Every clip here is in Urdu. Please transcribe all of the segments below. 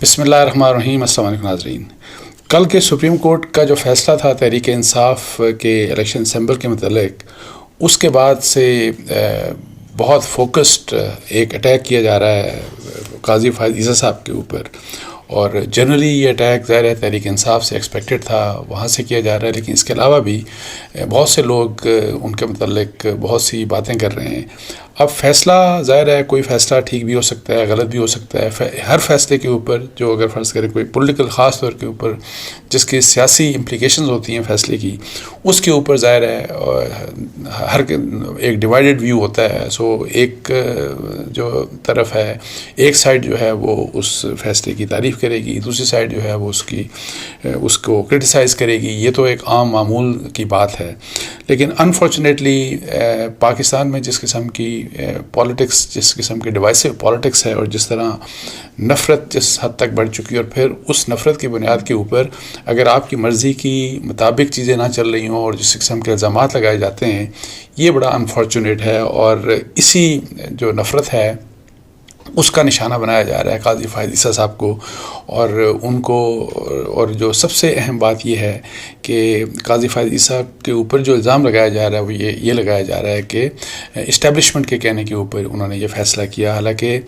بسم اللہ الرحمن الرحیم. السلام علیکم ناظرین. کل کے سپریم کورٹ کا جو فیصلہ تھا تحریک انصاف کے الیکشن اسمبل کے متعلق، اس کے بعد سے بہت فوکسڈ ایک اٹیک کیا جا رہا ہے قاضی فائز عیسیٰ صاحب کے اوپر، اور جنرلی یہ اٹیک ظاہر ہے تحریک انصاف سے ایکسپیکٹڈ تھا، وہاں سے کیا جا رہا ہے. لیکن اس کے علاوہ بھی بہت سے لوگ ان کے متعلق بہت سی باتیں کر رہے ہیں. اب فیصلہ ظاہر ہے کوئی فیصلہ ٹھیک بھی ہو سکتا ہے، غلط بھی ہو سکتا ہے. ہر فیصلے کے اوپر جو اگر فرض کریں کوئی پولیٹیکل خاص طور کے اوپر جس کی سیاسی امپلیکیشنز ہوتی ہیں فیصلے کی، اس کے اوپر ظاہر ہے ہر ایک ڈیوائیڈڈ ویو ہوتا ہے. سو ایک جو طرف ہے، ایک سائڈ جو ہے وہ اس فیصلے کی تعریف کرے گی، دوسری سائڈ جو ہے وہ اس کو کرٹیسائز کرے گی. یہ تو ایک عام معمول کی بات ہے. لیکن انفارچونیٹلی پاکستان میں جس قسم کی پالیٹکس، جس قسم کی ڈیوائسو پالیٹکس ہے، اور جس طرح نفرت جس حد تک بڑھ چکی ہے، اور پھر اس نفرت کی بنیاد کے اوپر اگر آپ کی مرضی کی مطابق چیزیں نہ چل رہی ہوں اور جس قسم کے الزامات لگائے جاتے ہیں، یہ بڑا انفارچونیٹ ہے. اور اسی جو نفرت ہے اس کا نشانہ بنایا جا رہا ہے قاضی فائز عیسیٰ صاحب کو، اور ان کو. اور جو سب سے اہم بات یہ ہے کہ قاضی فائز عیسیٰ کے اوپر جو الزام لگایا جا رہا ہے وہ یہ لگایا جا رہا ہے کہ اسٹیبلشمنٹ کے کہنے کے اوپر انہوں نے یہ فیصلہ کیا. حالانکہ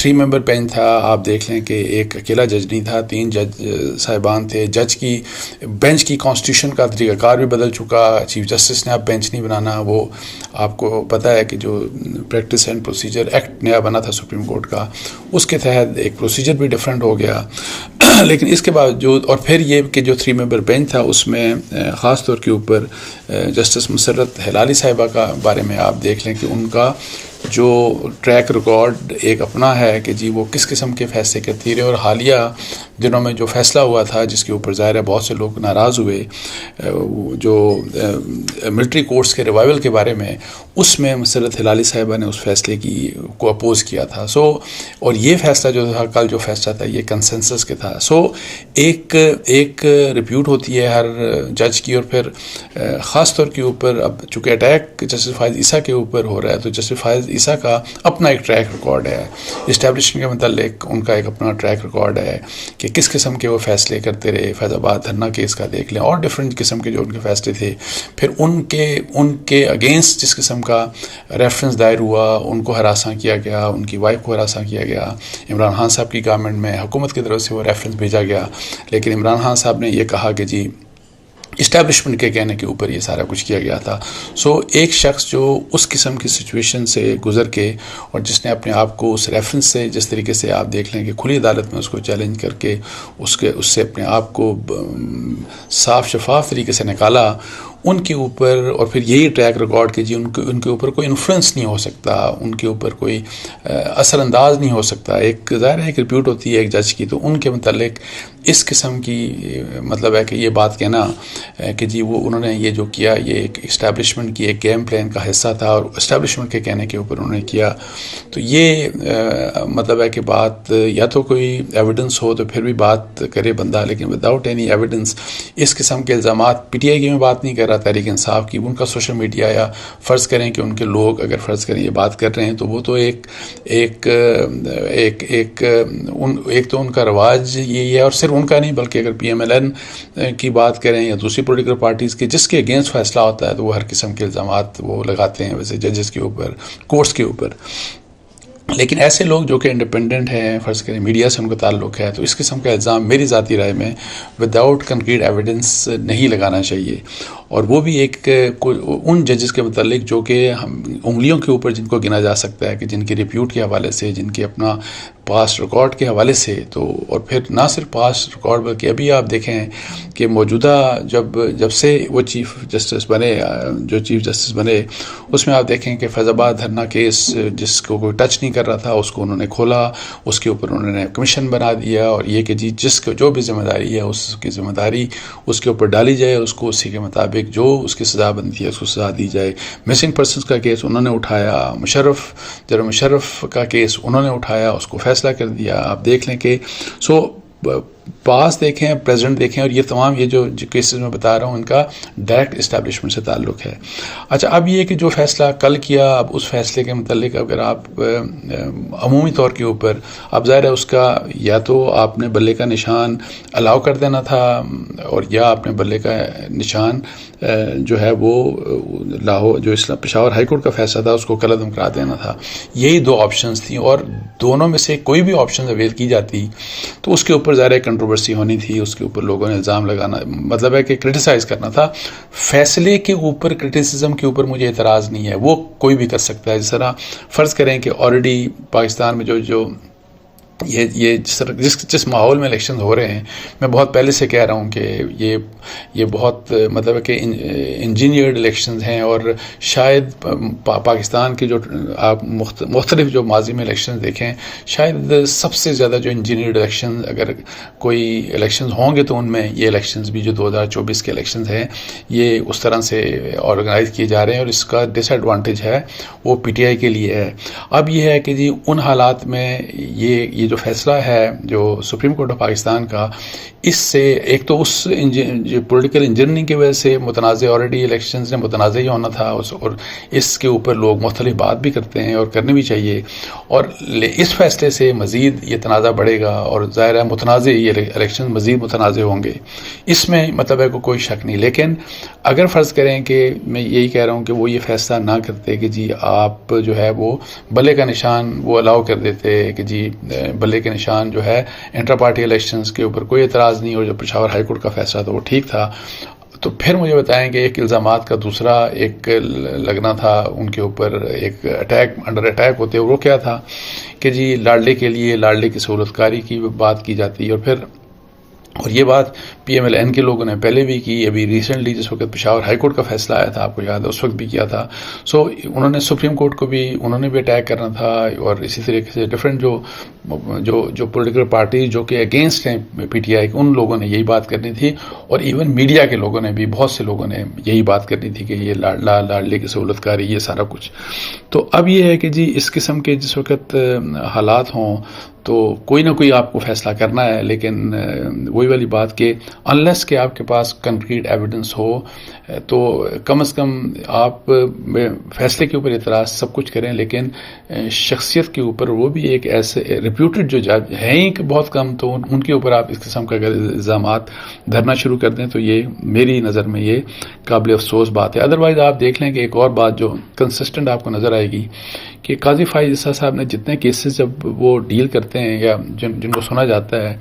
3 ممبر بینچ تھا. آپ دیکھ لیں کہ ایک اکیلا جج نہیں تھا، 3 جج صاحبان تھے. جج کی بینچ کی کانسٹیٹیوشن کا طریقہ کار بھی بدل چکا. چیف جسٹس نے اب بینچ نہیں بنانا. وہ آپ کو پتہ ہے کہ جو پریکٹس اینڈ پروسیجر ایکٹ نیا بنا تھا سپریم کورٹ کا، اس کے تحت ایک پروسیجر بھی ڈیفرنٹ ہو گیا. لیکن اس کے باوجود، اور پھر یہ کہ جو 3 ممبر بینچ تھا اس میں خاص طور کے اوپر جسٹس مسرت ہلالی صاحبہ کا بارے میں آپ دیکھ لیں کہ ان کا جو ٹریک ریکارڈ ایک اپنا ہے کہ جی وہ کس قسم کے فیصلے کرتی رہے. اور حالیہ دنوں میں جو فیصلہ ہوا تھا جس کے اوپر ظاہر ہے بہت سے لوگ ناراض ہوئے، جو ملٹری کورٹس کے ریوائول کے بارے میں، اس میں مسرت ہلالی صاحبہ نے اس فیصلے کو اپوز کیا تھا. اور یہ فیصلہ جو تھا، کل جو فیصلہ تھا، یہ کنسنسس کے تھا. ایک ریپیوٹ ہوتی ہے ہر جج کی. اور پھر خاص طور کے اوپر اب چونکہ اٹیک جسٹس فائز عیسیٰ کے اوپر ہو رہا ہے، تو جسٹس فائز عیسیٰ کا اپنا ایک ٹریک ریکارڈ ہے اسٹیبلشمنٹ کے متعلق. ان کا ایک اپنا ٹریک ریکارڈ ہے کہ کس قسم کے وہ فیصلے کرتے رہے. فیض آباد دھرنا کیس کا دیکھ لیں، اور ڈفرینٹ قسم کے جو ان کے فیصلے تھے. پھر ان کے اگینسٹ جس قسم کا ریفرنس دائر ہوا، ان کو ہراساں کیا گیا، ان کی وائف کو ہراساں کیا گیا. عمران خان صاحب کی گورنمنٹ میں حکومت کی طرف سے وہ ریفرنس بھیجا گیا، لیکن عمران خان صاحب نے یہ کہا کہ جی اسٹیبلشمنٹ کے کہنے کے اوپر یہ سارا کچھ کیا گیا تھا. ایک شخص جو اس قسم کی سچویشن سے گزر کے، اور جس نے اپنے آپ کو اس ریفرنس سے، جس طریقے سے آپ دیکھ لیں کہ کھلی عدالت میں اس کو چیلنج کر کے اس سے اپنے آپ کو صاف شفاف طریقے سے نکالا، ان کے اوپر. اور پھر یہی ٹریک ریکارڈ کہ جی ان کے اوپر کوئی انفلوئنس نہیں ہو سکتا، ان کے اوپر کوئی اثر انداز نہیں ہو سکتا. ایک ظاہر ہے ایک رپیوٹ ہوتی ہے ایک جج کی، تو ان کے متعلق اس قسم کی مطلب ہے کہ یہ بات کہنا کہ جی وہ انہوں نے یہ جو کیا یہ ایک اسٹیبلشمنٹ کی ایک گیم پلان کا حصہ تھا، اور اسٹیبلشمنٹ کے کہنے کے اوپر انہوں نے کیا. تو یہ مطلب ہے کہ بات یا تو کوئی ایویڈنس ہو تو پھر بھی بات کرے بندہ، لیکن وداؤٹ اینی ایویڈنس اس قسم کے الزامات. پی ٹی آئی کی میں بات نہیں کر رہا، تحریک انصاف کی، ان کا سوشل میڈیا، یا فرض کریں کہ ان کے لوگ اگر فرض کریں یہ بات کر رہے ہیں، تو وہ تو ایک تو ان کا رواج یہی ہے. اور صرف ان کا نہیں بلکہ اگر پی ایم ایل این کی بات کریں یا دوسری پولیٹیکل پارٹیز کے جس کے اگینسٹ فیصلہ ہوتا ہے، تو وہ ہر قسم کے الزامات وہ لگاتے ہیں ویسے ججز کے اوپر، کورٹس کے اوپر. لیکن ایسے لوگ جو کہ انڈیپینڈنٹ ہیں، فرض کریں میڈیا سے ان کا تعلق ہے، تو اس قسم کا الزام میری ذاتی رائے میں وداؤٹ کنکریٹ ایویڈنس نہیں لگانا چاہیے. اور وہ بھی ان ججز کے متعلق جو کہ انگلیوں کے اوپر جن کو گنا جا سکتا ہے کہ جن کے ریپیوٹ کے حوالے سے، جن کے اپنا پاسٹ ریکارڈ کے حوالے سے. تو اور پھر نہ صرف پاسٹ ریکارڈ بلکہ ابھی آپ دیکھیں کہ موجودہ جب سے وہ چیف جسٹس بنے اس میں آپ دیکھیں کہ فیض آباد دھرنا کیس جس کو کوئی ٹچ نہیں کر رہا تھا اس کو انہوں نے کھولا، اس کے اوپر انہوں نے کمیشن بنا دیا، اور یہ کہ جی جس کو جو بھی ذمہ داری ہے اس کی ذمہ داری اس کے اوپر ڈالی جائے، اس کو اسی کے مطابق جو اس کی سزا بنتی ہے اس کو سزا دی جائے. مسنگ پرسنس کا کیس انہوں نے اٹھایا، جنرل مشرف کا کیس انہوں نے اٹھایا، اس کو فیصلہ کر دیا. آپ دیکھ لیں کہ پاس دیکھیں، پریزنٹ دیکھیں، اور یہ تمام یہ جو کیسز میں بتا رہا ہوں ان کا ڈائریکٹ اسٹیبلشمنٹ سے تعلق ہے. اچھا، اب یہ کہ جو فیصلہ کل کیا، اب اس فیصلے کے متعلق اگر آپ عمومی طور کے اوپر، اب ظاہر ہے اس کا یا تو آپ نے بلے کا نشان الاؤ کر دینا تھا، اور یا آپ نے بلے کا نشان جو ہے وہ لاہور جو اسلام پشاور ہائی کورٹ کا فیصلہ تھا اس کو کل عدم کرا دینا تھا. یہی دو آپشنز تھیں، اور دونوں میں سے کوئی بھی آپشن اویل کی جاتی تو اس کے اوپر ظاہر کنٹروورسی ہونی تھی، اس کے اوپر لوگوں نے الزام لگانا، مطلب ہے کہ کرٹیسائز کرنا تھا. فیصلے کے اوپر کرٹیسزم کے اوپر مجھے اعتراض نہیں ہے، وہ کوئی بھی کر سکتا ہے. جس طرح فرض کریں کہ آلریڈی پاکستان میں جو یہ جس ماحول میں الیکشن ہو رہے ہیں، میں بہت پہلے سے کہہ رہا ہوں کہ یہ بہت مطلب ہے کہ انجینئرڈ الیکشنز ہیں، اور شاید پاکستان کے جو آپ مختلف جو ماضی میں الیکشنز دیکھیں، شاید سب سے زیادہ جو انجینئرڈ الیکشن اگر کوئی الیکشنز ہوں گے تو ان میں یہ الیکشنز بھی جو 2024 کے الیکشنز ہیں یہ اس طرح سے آرگنائز کیے جا رہے ہیں، اور اس کا ڈس ایڈوانٹیج ہے وہ پی ٹی آئی کے لیے ہے. اب یہ ہے کہ جی ان حالات میں یہ جو فیصلہ ہے جو سپریم کورٹ آف پاکستان کا، اس سے ایک تو اس پولیٹیکل انجینئرنگ کی وجہ سے متنازع آلریڈی الیکشنز نے متنازع ہی ہونا تھا، اور اس کے اوپر لوگ مختلف بات بھی کرتے ہیں اور کرنی بھی چاہیے، اور اس فیصلے سے مزید یہ تنازع بڑھے گا، اور ظاہر ہے متنازع یہ الیکشن مزید متنازع ہوں گے، اس میں مطلب ہے کوئی شک نہیں. لیکن اگر فرض کریں کہ میں یہی کہہ رہا ہوں کہ وہ یہ فیصلہ نہ کرتے کہ جی آپ جو ہے وہ بلے کا نشان وہ الاؤ کر دیتے کہ جی بلے کے نشان جو ہے انٹر پارٹی الیکشنز کے اوپر کوئی اعتراض نہیں، اور جو پشاور ہائی کورٹ کا فیصلہ تھا وہ ٹھیک تھا، تو پھر مجھے بتائیں کہ ایک الزامات کا دوسرا ایک لگنا تھا ان کے اوپر، ایک اٹیک انڈر اٹیک ہوتے، وہ کیا تھا کہ جی لاڈلے کے لیے لاڈلے کی سہولت کاری کی بات کی جاتی، اور یہ بات پی ایم ایل این کے لوگوں نے پہلے بھی کی، ابھی ریسنٹلی جس وقت پشاور ہائی کورٹ کا فیصلہ آیا تھا آپ کو یاد ہے اس وقت بھی کیا تھا. سو انہوں نے سپریم کورٹ کو بھی انہوں نے بھی اٹیک کرنا تھا، اور اسی طریقے سے ڈفرینٹ جو پولیٹیکل پارٹی جو کہ اگینسٹ ہیں پی ٹی آئی، ان لوگوں نے یہی بات کرنی تھی، اور ایون میڈیا کے لوگوں نے بھی، بہت سے لوگوں نے یہی بات کرنی تھی کہ یہ لاڈلے کی سہولت کاری یہ سارا کچھ. تو اب یہ ہے کہ جی اس قسم کے جس وقت حالات ہوں تو کوئی نہ کوئی آپ کو فیصلہ کرنا ہے، لیکن وہی والی بات کہ انلیس کہ آپ کے پاس کنکریٹ ایویڈنس ہو تو کم از کم آپ فیصلے کے اوپر اعتراض سب کچھ کریں، لیکن شخصیت کے اوپر، وہ بھی ایک ایسے ریپیوٹڈ جو جج ہیں ہی کہ بہت کم، تو ان کے اوپر آپ اس قسم کا اگر الزامات دھرنا شروع کر دیں تو یہ میری نظر میں یہ قابل افسوس بات ہے. ادروائز آپ دیکھ لیں کہ ایک اور بات جو کنسسٹنٹ آپ کو نظر آئے گی کہ قاضی فائز عیسیٰ صاحب نے جتنے کیسز جب وہ ڈیل کرتے ہیں یا جن کو سنا جاتا ہے،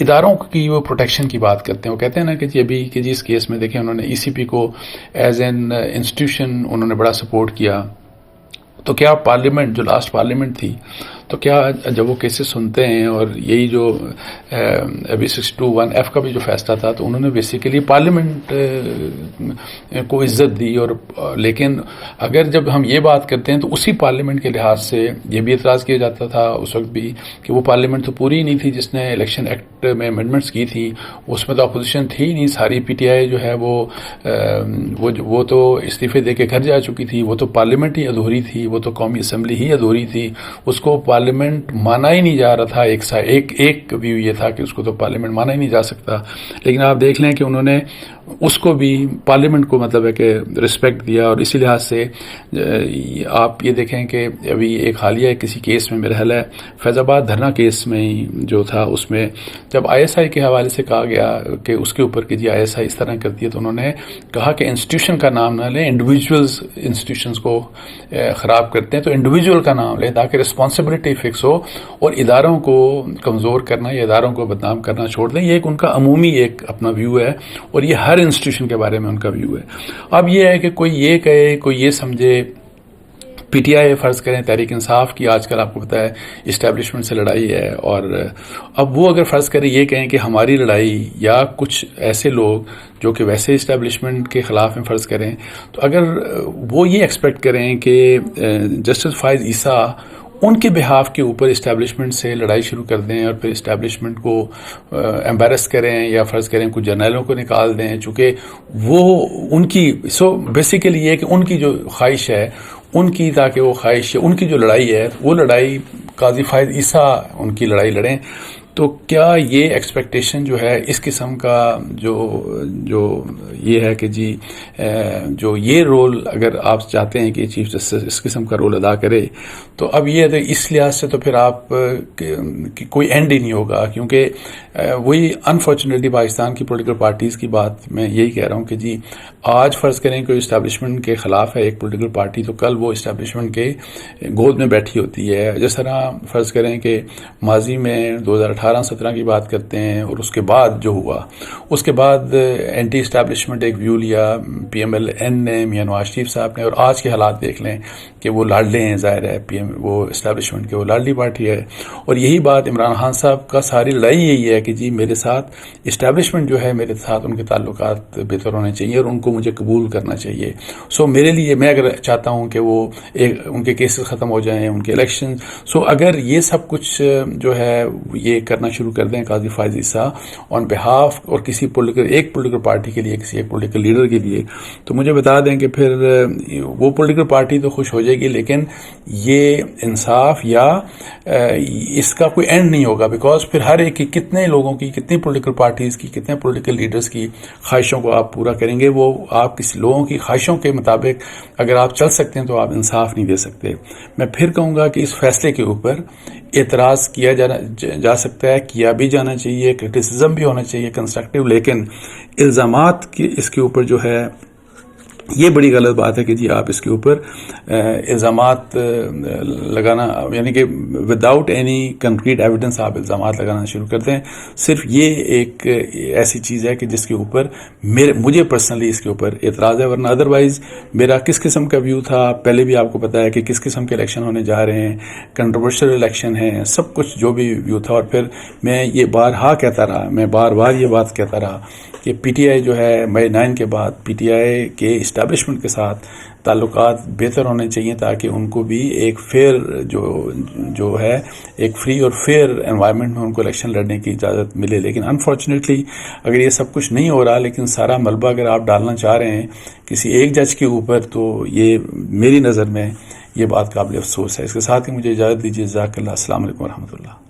اداروں کی وہ پروٹیکشن کی بات کرتے ہیں. وہ کہتے ہیں نا کہ جی ابھی کہ جی اس کیس میں دیکھیں انہوں نے ای سی پی کو ایز این انسٹیٹیوشن انہوں نے بڑا سپورٹ کیا، تو کیا پارلیمنٹ جو لاسٹ پارلیمنٹ تھی، تو کیا جب وہ کیسز سنتے ہیں، اور یہی جو ابھی 621F کا بھی جو فیصلہ تھا، تو انہوں نے بیسیکلی پارلیمنٹ کو عزت دی، اور لیکن اگر جب ہم یہ بات کرتے ہیں تو اسی پارلیمنٹ کے لحاظ سے یہ بھی اعتراض کیا جاتا تھا اس وقت بھی کہ وہ پارلیمنٹ تو پوری ہی نہیں تھی جس نے الیکشن ایکٹ میں امینڈمنٹس کی تھی، اس میں تو اپوزیشن تھی ہی نہیں، ساری پی ٹی آئی جو ہے وہ تو استعفے دے کے گھر جا چکی تھی، وہ تو پارلیمنٹ ہی ادھوری تھی، وہ تو قومی اسمبلی ہی ادھوری تھی، اس کو پارلیمنٹ مانا ہی نہیں جا رہا تھا. ایک ویو یہ تھا کہ اس کو تو پارلیمنٹ مانا ہی نہیں جا سکتا، لیکن آپ دیکھ لیں کہ انہوں نے اس کو بھی پارلیمنٹ کو مطلب ہے کہ رسپیکٹ دیا. اور اسی لحاظ سے آپ یہ دیکھیں کہ ابھی ایک حالیہ کسی کیس میں، میرا خیال ہے فیض آباد دھرنا کیس میں جو تھا، اس میں جب آئی ایس آئی کے حوالے سے کہا گیا کہ اس کے اوپر کہ جی آئی ایس آئی اس طرح کرتی ہے، تو انہوں نے کہا کہ انسٹیٹیوشن کا نام نہ لیں، انڈیویجولز انسٹیٹیوشنز کو خراب کرتے ہیں، تو انڈیویجول کا نام لیں تاکہ رسپانسبلٹی فکس ہو، اور اداروں کو کمزور کرنا یا اداروں کو بدنام کرنا چھوڑ دیں. یہ ایک ان کا عمومی ایک اپنا ویو ہے، اور یہ ہر انسٹیٹیوشن کے بارے میں ان کا ویو ہے. اب یہ ہے کہ کوئی یہ کہے، کوئی یہ سمجھے، پی ٹی آئی فرض کریں تحریک انصاف کی آج کل آپ کو پتہ ہے اسٹیبلشمنٹ سے لڑائی ہے، اور اب وہ اگر فرض کریں یہ کہیں کہ ہماری لڑائی یا کچھ ایسے لوگ جو کہ ویسے اسٹیبلشمنٹ کے خلاف ہیں فرض کریں، تو اگر وہ یہ ایکسپیکٹ کریں کہ جسٹس فائز عیسیٰ ان کے بہاف کے اوپر اسٹیبلشمنٹ سے لڑائی شروع کر دیں اور پھر اسٹیبلشمنٹ کو ایمبیرس کریں یا فرض کریں کچھ جرنیلوں کو نکال دیں، چونکہ وہ ان کی بیسیکلی یہ کہ ان کی جو خواہش ہے ان کی، تاکہ وہ خواہش ان کی جو لڑائی ہے وہ لڑائی قاضی فائز عیسیٰ ان کی لڑائی لڑیں، تو کیا یہ ایکسپیکٹیشن جو ہے اس قسم کا جو یہ ہے کہ جی جو یہ رول اگر آپ چاہتے ہیں کہ چیف جسٹس اس قسم کا رول ادا کرے تو اب یہ اس لحاظ سے تو پھر آپ کوئی اینڈ ہی نہیں ہوگا، کیونکہ وہی انفارچونیٹلی پاکستان کی پولیٹیکل پارٹیز کی بات میں یہی کہہ رہا ہوں کہ جی آج فرض کریں کوئی اسٹیبلشمنٹ کے خلاف ہے ایک پولیٹیکل پارٹی، تو کل وہ اسٹیبلشمنٹ کے گود میں بیٹھی ہوتی ہے. جس طرح فرض کریں کہ ماضی میں 2018-17 کی بات کرتے ہیں اور اس کے بعد جو ہوا، اس کے بعد اینٹی اسٹیبلشمنٹ ایک ویو لیا پی ایم ایل این نے، میاں نواز شریف صاحب نے، اور آج کے حالات دیکھ لیں کہ وہ لاڈلے ہیں، ظاہر ہے وہ اسٹیبلشمنٹ کے وہ لاڈلی پارٹی ہے. اور یہی بات عمران خان صاحب کا ساری لڑائی یہی ہے کہ جی میرے ساتھ اسٹیبلشمنٹ جو ہے، میرے ساتھ ان کے تعلقات بہتر ہونے چاہیے اور ان کو مجھے قبول کرنا چاہیے. میرے لیے میں اگر چاہتا ہوں کہ وہ ان کے کیسز ختم ہو جائیں، ان کے الیکشن، اگر یہ سب کچھ جو ہے یہ کرنا شروع کر دیں قاضی فائز عیسیٰ آن بہاف اور کسی ایک پولیٹیکل پارٹی کے لیے، کسی ایک پولیٹیکل لیڈر کے لیے، تو مجھے بتا دیں کہ پھر وہ پولیٹیکل پارٹی تو خوش ہو جائے گی، لیکن یہ انصاف یا اس کا کوئی اینڈ نہیں ہوگا. بیکاز پھر ہر ایک کی کتنے لوگوں کی، کتنی پولیٹیکل پارٹیز کی، کتنے پولیٹیکل لیڈرز کی خواہشوں کو آپ پورا کریں گے؟ وہ آپ کسی لوگوں کی خواہشوں کے مطابق اگر آپ چل سکتے ہیں تو آپ انصاف نہیں دے سکتے. میں پھر کہوں گا کہ اس فیصلے کے اوپر اعتراض کیا جا سکتا ہے، کیا بھی جانا چاہیے، کرٹیسزم بھی ہونا چاہیے کنسٹرکٹیو، لیکن الزامات کی اس کے اوپر جو ہے یہ بڑی غلط بات ہے کہ جی آپ اس کے اوپر الزامات لگانا، یعنی کہ وداؤٹ اینی کنکریٹ ایویڈنس آپ الزامات لگانا شروع کرتے ہیں. صرف یہ ایک ایسی چیز ہے کہ جس کے اوپر مجھے پرسنلی اس کے اوپر اعتراض ہے، ورنہ ادروائز میرا کس قسم کا ویو تھا پہلے بھی آپ کو پتا ہے کہ کس قسم کے الیکشن ہونے جا رہے ہیں، کنٹروورشل الیکشن ہیں، سب کچھ جو بھی ویو تھا. اور پھر میں یہ بارہا کہتا رہا، میں بار بار یہ بات کہتا رہا کہ پی ٹی آئی جو ہے مئی 9 کے بعد پی ٹی آئی کے اسٹیبلشمنٹ کے ساتھ تعلقات بہتر ہونے چاہیے تاکہ ان کو بھی ایک فیئر جو ہے ایک فری اور فیئر انوائرمنٹ میں ان کو الیکشن لڑنے کی اجازت ملے. لیکن انفارچونیٹلی اگر یہ سب کچھ نہیں ہو رہا، لیکن سارا ملبہ اگر آپ ڈالنا چاہ رہے ہیں کسی ایک جج کے اوپر، تو یہ میری نظر میں یہ بات قابل افسوس ہے. اس کے ساتھ ہی مجھے اجازت دیجیے. جزاک اللہ. السلام علیکم ورحمۃ اللہ.